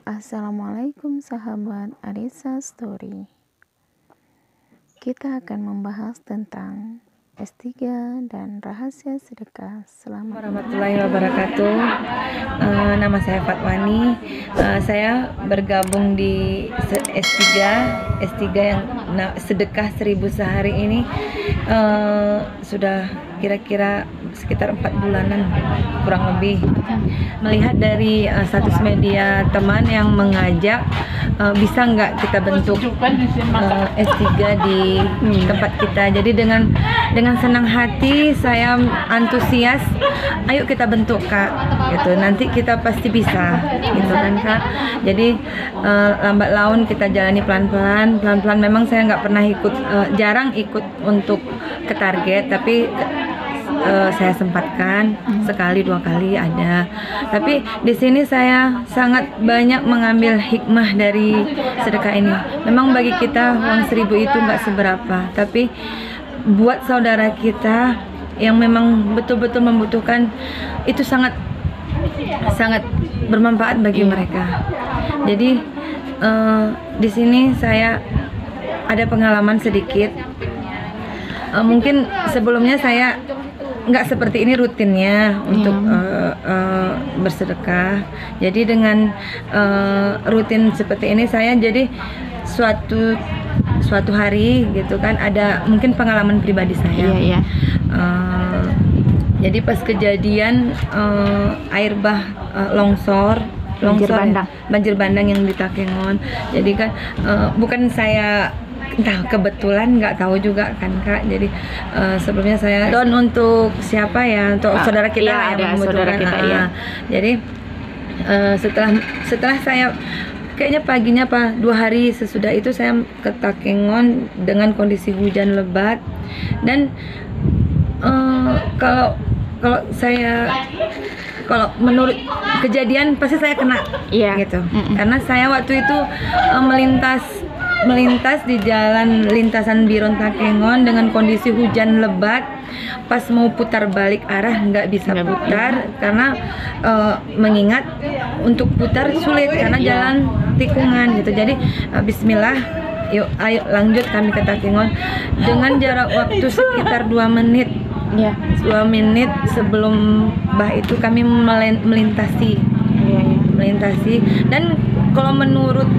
Assalamualaikum sahabat Arisa Story. Kita akan membahas tentang S3 dan rahasia sedekah selama Warahmatullahi wabarakatuh. Nama saya Fatwani. Saya bergabung di S3 yang sedekah 1000 sehari ini sudah kira-kira sekitar 4 bulanan kurang lebih. Melihat dari status media teman yang mengajak, bisa nggak kita bentuk S3 di tempat kita. Jadi dengan senang hati saya antusias, ayo kita bentuk Kak, gitu. Nanti kita pasti bisa, gitu kan Kak. Jadi lambat laun kita jalani pelan-pelan. Memang saya nggak pernah ikut, jarang ikut untuk ke target, tapi saya sempatkan sekali 2 kali ada. Tapi di sini saya sangat banyak mengambil hikmah dari sedekah ini. Memang bagi kita uang 1000 itu nggak seberapa, tapi buat saudara kita yang memang betul-betul membutuhkan itu sangat bermanfaat bagi mereka. Jadi di sini saya ada pengalaman sedikit. Mungkin sebelumnya saya nggak seperti ini rutinnya untuk bersedekah. Jadi dengan rutin seperti ini saya jadi suatu hari gitu kan, ada mungkin pengalaman pribadi saya. Jadi pas kejadian air banjir bandang yang di Takengon. Jadi kan bukan saya entah kebetulan, nggak tahu juga kan Kak. Jadi sebelumnya saya down untuk siapa ya, untuk saudara kita yang membutuhkan. Jadi setelah saya kayaknya paginya 2 hari sesudah itu saya ke Takengon dengan kondisi hujan lebat. Dan kalau menurut kejadian pasti saya kena gitu. Karena saya waktu itu melintas di jalan lintasan Biron Takengon dengan kondisi hujan lebat. Pas mau putar balik arah nggak bisa putar karena mengingat untuk putar sulit karena jalan tikungan gitu. Jadi bismillah, ayo lanjut kami ke Takengon dengan jarak waktu sekitar 2 menit. 2 menit sebelum bah itu kami melintasi. Dan kalau menurut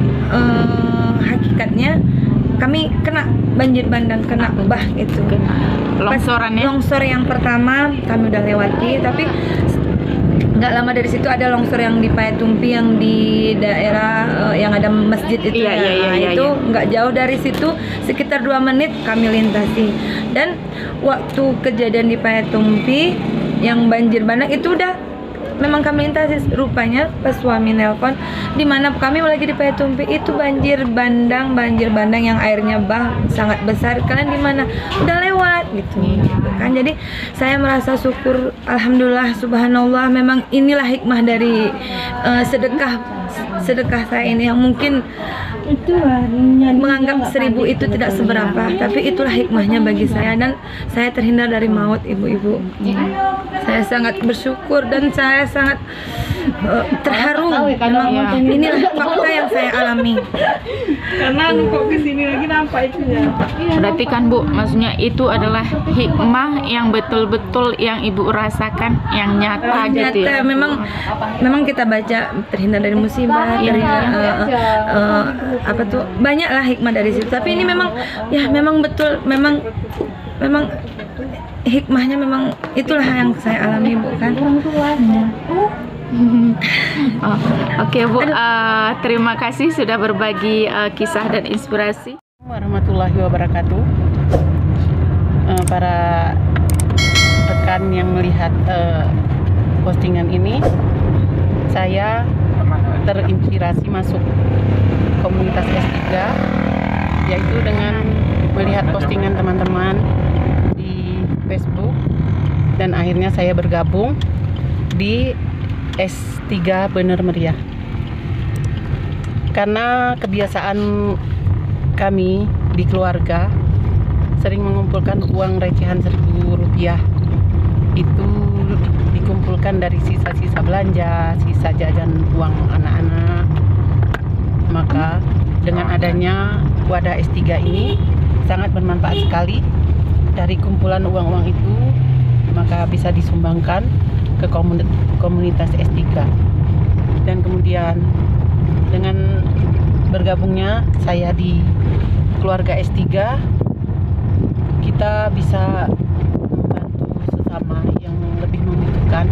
hakikatnya kami kena banjir bandang, kena bah itu. Longsor yang pertama kami udah lewati, tapi nggak lama dari situ ada longsor yang di Payatumpi yang di daerah yang ada masjid itu. Itu nggak jauh dari situ, sekitar 2 menit kami lintasi. Dan waktu kejadian di Payatumpi yang banjir bandang itu udah memang kami lintasi, rupanya pas suami nelpon di mana kami lagi di Payatumpi itu banjir bandang yang airnya sangat besar. Kalian di mana? Udah lewat gitu kan. Jadi saya merasa syukur, alhamdulillah, subhanallah. Memang inilah hikmah dari sedekah saya ini, yang mungkin menganggap 1000 itu tidak seberapa, tapi itulah hikmahnya bagi saya. Dan saya terhindar dari maut, ibu-ibu. Saya sangat bersyukur dan saya sangat terharu. Memang inilah fakta yang saya alami. Karena kok kesini lagi nampak itu ya. Berarti kan Bu, maksudnya itu adalah hikmah yang betul-betul yang Ibu rasakan, yang nyata gitu ya. Memang kita baca terhindar dari musibah, banyaklah hikmah dari situ. Tapi ini memang betul, memang hikmahnya memang itulah yang saya alami, Bu kan. Oke Bu, terima kasih sudah berbagi kisah dan inspirasi. Warahmatullahi wabarakatuh. Para rekan yang melihat postingan ini, saya terinspirasi masuk komunitas S3, yaitu dengan melihat postingan teman-teman di Facebook, dan akhirnya saya bergabung di S3 Bener Meriah. Karena kebiasaan kami di keluarga sering mengumpulkan uang recehan 1000 rupiah. Itu dikumpulkan dari sisa-sisa belanja, sisa jajan uang anak-anak, dengan adanya wadah S3 ini sangat bermanfaat sekali. Dari kumpulan uang-uang itu maka bisa disumbangkan ke komunitas S3. Dan kemudian dengan bergabungnya saya di keluarga S3, kita bisa membantu sesama yang lebih membutuhkan,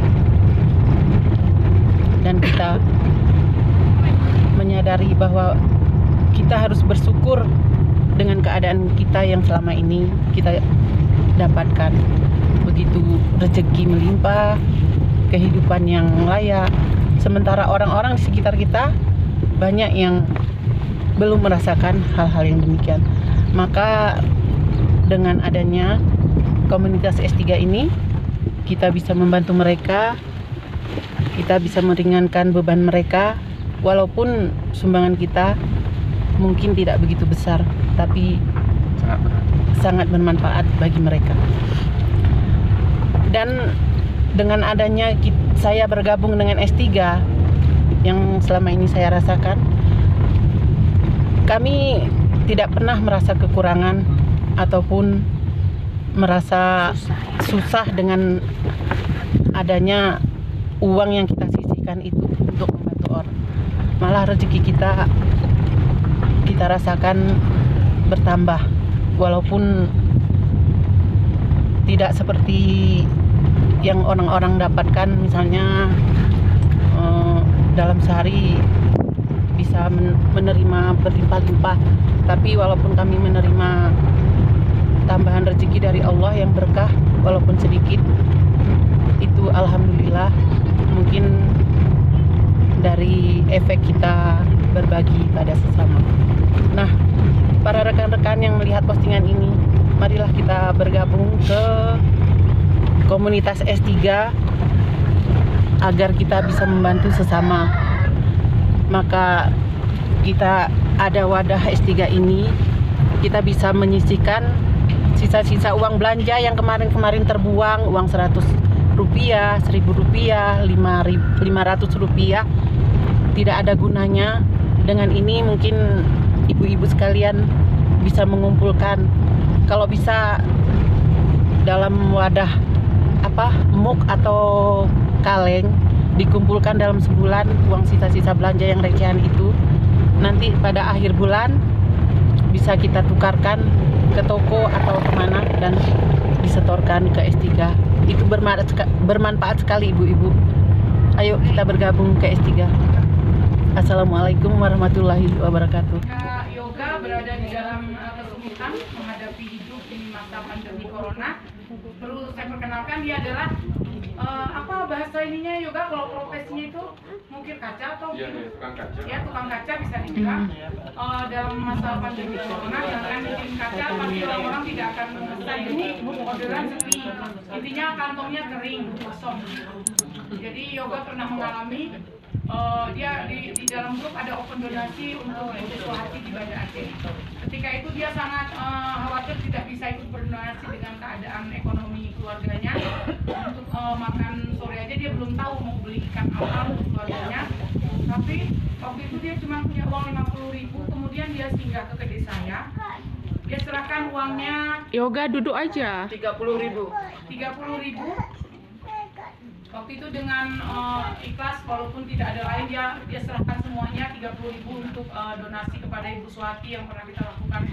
dan kita menyadari bahwa kita harus bersyukur dengan keadaan kita yang selama ini kita dapatkan. Begitu rezeki melimpah, kehidupan yang layak, sementara orang-orang di sekitar kita banyak yang belum merasakan hal-hal yang demikian. Maka dengan adanya komunitas S3 ini, kita bisa membantu mereka, kita bisa meringankan beban mereka, walaupun sumbangan kita mungkin tidak begitu besar, tapi sangat bermanfaat bagi mereka. Dan dengan adanya saya bergabung dengan S3, yang selama ini saya rasakan, kami tidak pernah merasa kekurangan ataupun merasa susah dengan adanya uang yang kita sisihkan itu untuk membantu orang. Malah rezeki kita rasakan bertambah, walaupun tidak seperti yang orang-orang dapatkan, misalnya dalam sehari bisa menerima berlimpah-limpah. Tapi walaupun kami menerima tambahan rezeki dari Allah yang berkah, walaupun sedikit, itu alhamdulillah, mungkin dari efek kita berbagi pada sesama. Nah, para rekan-rekan yang melihat postingan ini, marilah kita bergabung ke komunitas S3 agar kita bisa membantu sesama. Maka kita ada wadah S3 ini, kita bisa menyisihkan sisa-sisa uang belanja yang kemarin-kemarin terbuang, uang 100 rupiah, 1000 rupiah, 500 rupiah, tidak ada gunanya. Dengan ini mungkin ibu-ibu sekalian bisa mengumpulkan, kalau bisa dalam wadah muk atau kaleng, dikumpulkan dalam sebulan uang sisa-sisa belanja yang recehan itu. Nanti pada akhir bulan bisa kita tukarkan ke toko atau kemana dan disetorkan ke S3. Itu bermanfaat sekali ibu-ibu. Ayo kita bergabung ke S3. Assalamualaikum warahmatullahi wabarakatuh. Yoga berada di dalam kesulitan menghadapi hidup di masa pandemi corona. Perlu saya perkenalkan, dia adalah bahasa ininya Yoga, kalau profesinya itu mungkin kaca atau tukang kaca. Ya, tukang kaca bisa dibilang. Dalam masa pandemi corona jangan bikin kaca, pasti orang-orang tidak akan memesan ini, orderan sepi. Intinya kantongnya kering, kosong. Jadi Yoga pernah mengalami, dia di dalam grup ada open donasi untuk Ibu Suhati di Banda Aceh. Ketika itu dia sangat khawatir tidak bisa ikut berdonasi dengan keadaan ekonomi keluarganya. Untuk makan sore aja dia belum tahu mau beli ikan apa untuk keluarganya. Tapi waktu itu dia cuma punya uang 50.000, kemudian dia singgah ke kedai saya. Dia serahkan uangnya. Yoga duduk aja. 30.000. 30.000. Waktu itu dengan ikhlas, walaupun tidak ada lain, dia serahkan semuanya 30.000 untuk donasi kepada Ibu Suhati yang pernah kita lakukan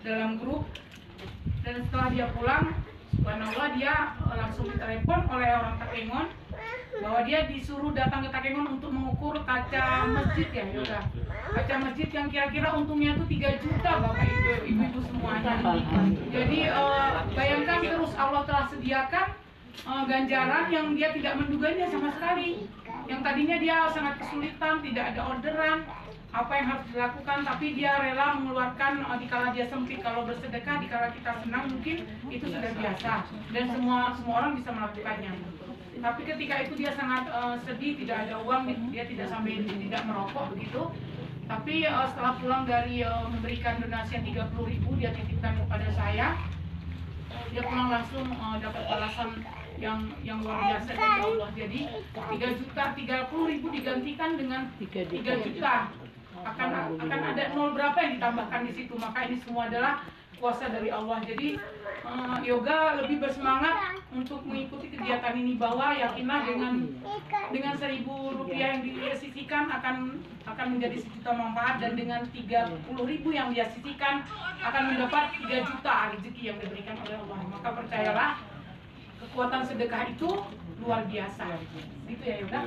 dalam grup. Dan setelah dia pulang, subhanallah, dia langsung ditelepon oleh orang Takengon bahwa dia disuruh datang ke Takengon untuk mengukur kaca masjid, ya Yoga. Kaca masjid yang kira-kira untungnya itu 3 juta Bapak Ibu semuanya. Jadi bayangkan, terus Allah telah sediakan ganjaran yang dia tidak menduganya sama sekali. Yang tadinya dia sangat kesulitan, tidak ada orderan, apa yang harus dilakukan, tapi dia rela mengeluarkan dikala dia sempit. Kalau bersedekah dikala kita senang mungkin itu sudah biasa dan semua orang bisa melakukannya. Tapi ketika itu dia sangat sedih, tidak ada uang, dia tidak sampai tidak merokok begitu. Tapi setelah pulang dari memberikan donasi yang 30.000, dia titipkan kepada saya. Dia pulang langsung dapat balasan yang luar biasa dari Allah. Jadi 3.030.000 digantikan dengan 3 juta. akan ada nol berapa yang ditambahkan di situ. Maka ini semua adalah kuasa dari Allah. Jadi yoga lebih bersemangat untuk mengikuti kegiatan ini, bahwa yakinlah dengan 1.000 rupiah yang disisihkan akan menjadi 1 juta manfaat, dan dengan 30.000 yang dia sisihkan akan mendapat 3 juta rezeki yang diberikan oleh Allah. Maka percayalah, kekuatan sedekah itu luar biasa. Gitu ya Yoga.